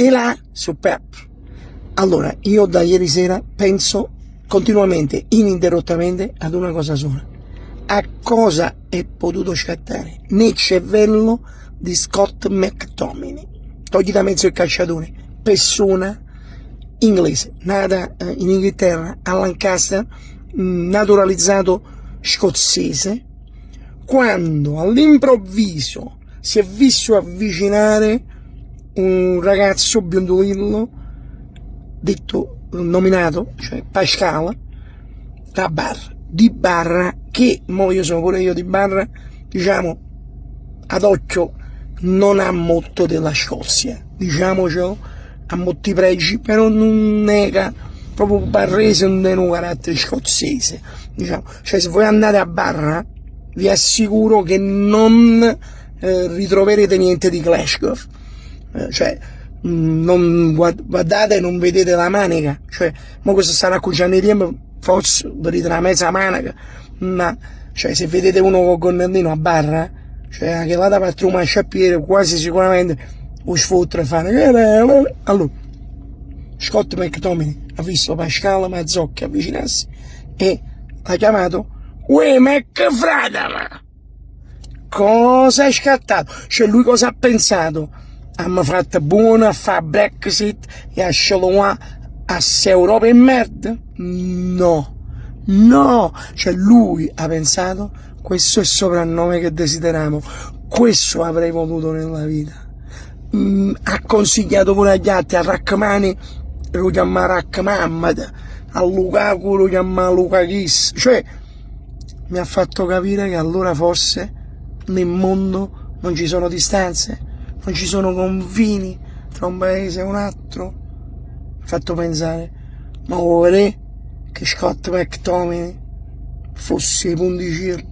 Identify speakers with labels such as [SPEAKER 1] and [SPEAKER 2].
[SPEAKER 1] e là, superb. Allora, io da ieri sera penso continuamente, ininterrottamente, ad una cosa sola. A cosa è potuto scattare nel cervello di Scott McTominay? Togli da mezzo il calciatore, persona inglese, nata in Inghilterra, a Lancaster, naturalizzato scozzese, quando all'improvviso si è visto avvicinare un ragazzo biondolillo nominato, cioè Pascal, da bar, di barra, che io sono pure io di barra, diciamo ad occhio non ha molto della Scozia, diciamocelo, ha molti pregi, però non nega proprio barrese, non è un carattere scozzese, diciamo. Cioè, se voi andate a barra vi assicuro che non ritroverete niente di Glasgow, cioè non guardate, non vedete la manica, cioè ma questo sta racconciando i tempi, forse vedete la mezza manica, ma cioè se vedete uno con gonnellino a barra, cioè che là da parte un masciapiere quasi sicuramente lo sfottro e fanno allora Scott McTominay ha visto Pascal Mazzocchi avvicinarsi e ha chiamato uè McFradama. Cosa è scattato? Cioè lui cosa ha pensato? Hanno fatto buono a fare Brexit e a scegliere a se Europa è merda? No, cioè lui ha pensato questo è il soprannome che desideriamo, questo avrei voluto nella vita. Ha consigliato pure agli altri, a Rachmani lo chiama Rachmamad, a Lukaku lo chiama Lukakis, cioè mi ha fatto capire che allora forse nel mondo non ci sono distanze, non ci sono confini tra un paese e un altro. Mi ha fatto pensare, ma vorrei che Scott McTominay fosse i punticini